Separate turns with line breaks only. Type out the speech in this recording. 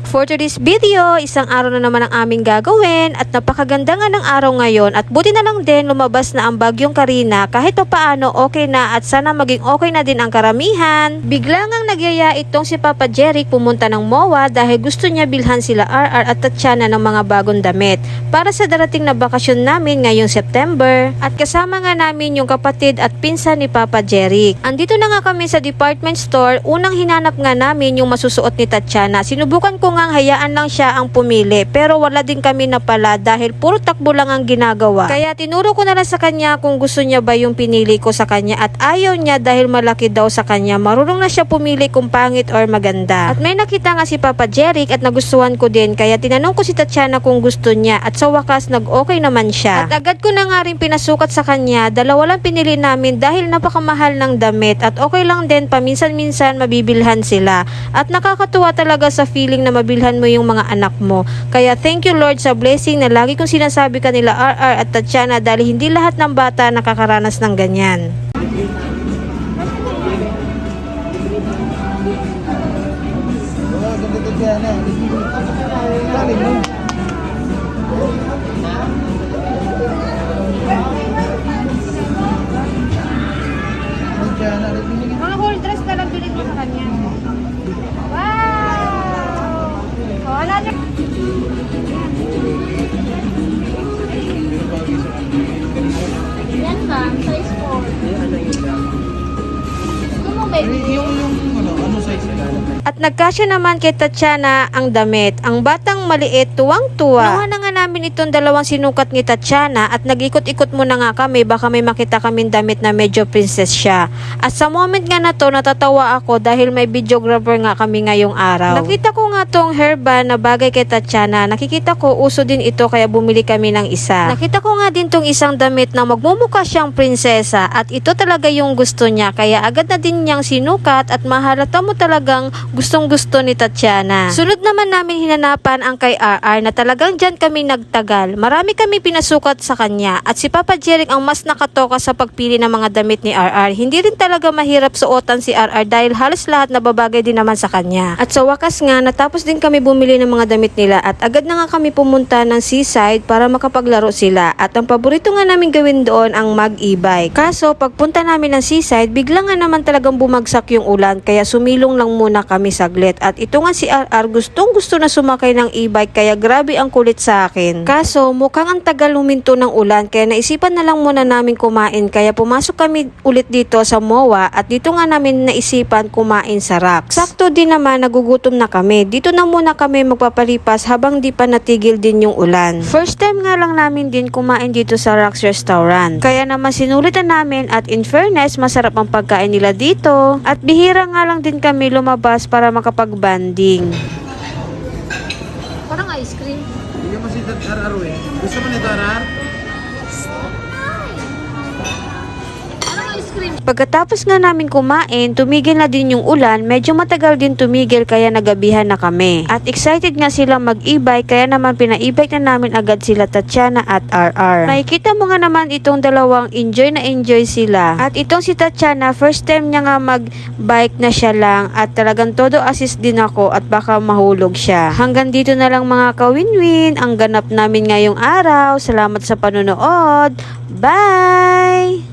For today's video, isang araw na naman ang aming gagawin at napakaganda nga ng araw ngayon at buti na lang din lumabas na ang bagyong Karina kahit pa paano okay na at sana maging okay na din ang karamihan. Bigla ngang nagyaya itong si Papa Jeric pumunta ng MOA dahil gusto niya bilhan sila RR at Tatiana ng mga bagong damit para sa darating na bakasyon namin ngayong September at kasama nga namin yung kapatid at pinsan ni Papa Jeric. Andito na nga kami sa department store, unang hinanap nga namin yung masusuot ni Tatiana. Sinubukan ko nga hayaan lang siya ang pumili pero wala din kami napala dahil puro takbo lang ang ginagawa. Kaya tinuro ko na lang sa kanya kung gusto niya ba yung pinili ko sa kanya at ayaw niya dahil malaki daw sa kanya. Marunong na siya pumili kung pangit or maganda. At may nakita nga si Papa Jeric at nagustuhan ko din kaya tinanong ko si Tatiana kung gusto niya at sa wakas nag-okay naman siya. At agad ko na nga rin pinasukat sa kanya, dalawa lang pinili namin dahil napakamahal ng damit at okay lang din paminsan-minsan mabibilhan sila. At nakakatuwa talaga sa feeling na mabilhan mo yung mga anak mo. Kaya thank you Lord sa blessing na lagi kong sinasabi kanila RR at Tatiana dahil hindi lahat ng bata nakakaranas ng ganyan.
Mga whole dress na lang bilhin mo sa kanya. Wow! Wala na. Yan ba? Size 4. Gusto mo, baby?
Ano size nila?
At nagkasya naman kay Tatiana ang damit. Ang batang maliit, tuwang-tuwa. Nakuha na nga namin itong dalawang sinukat ni Tatiana at nag-ikot-ikot muna nga kami baka may makita kaming damit na medyo princess siya. At sa moment nga na to, natatawa ako dahil may videographer nga kami ngayong araw. Nakita ko nga tong hairband na bagay kay Tatiana. Nakikita ko uso din ito kaya bumili kami ng isa. Nakita ko nga din tong isang damit na magmumukha siyang prinsesa at ito talaga yung gusto niya kaya agad na din niyang sinukat at mahalata mo talagang gustong-gusto ni Tatiana. Sunod naman namin hinanapan ang kay RR na talagang dyan kami nagtagal. Marami kami pinasukat sa kanya at si Papa Jeric ang mas nakatoka sa pagpili ng mga damit ni RR. Hindi rin talaga mahirap suotan si RR dahil halos lahat na babagay din naman sa kanya. At sa wakas nga, natapos din kami bumili ng mga damit nila at agad na nga kami pumunta ng seaside para makapaglaro sila. At ang paborito nga namin gawin doon ang mag-e-bike. Kaso pagpunta namin ng seaside, bigla nga naman talagang bumagsak yung ulan kaya sumilong lang muna kami saglit. At ito nga si RR gustong gusto na sumakay ng e-bike kaya grabe ang kulit sa akin. Kaso mukhang ang tagal huminto ng ulan kaya naisipan na lang muna namin kumain kaya pumasok kami ulit dito sa MOA at dito nga namin naisipan kumain sa Rocks. Sakto din naman nagugutom na kami. Dito na muna kami magpapalipas habang di pa natigil din yung ulan. First time nga lang namin din kumain dito sa Rocks Restaurant. Kaya naman sinulitan namin at in fairness masarap ang pagkain nila dito. At bihira nga lang din kami lumabas para makapag-banding.
Parang ice cream.
Hindi mo si RR eh. Gusto mo nito RR?
Parang ice cream.
Pagkatapos nga namin kumain, tumigil na din yung ulan. Medyo matagal din tumigil kaya nagabihan na kami. At excited nga silang mag-e-bike kaya naman pina-e-bike na namin agad sila Tatiana at RR. Makikita mo nga naman itong dalawang enjoy na enjoy sila. At itong si Tatiana, first time niya nga mag-bike na siya lang at talagang todo assist din ako at baka mahulog siya. Hanggang dito na lang mga kawin-win ang ganap namin ngayong araw. Salamat sa panonood. Bye!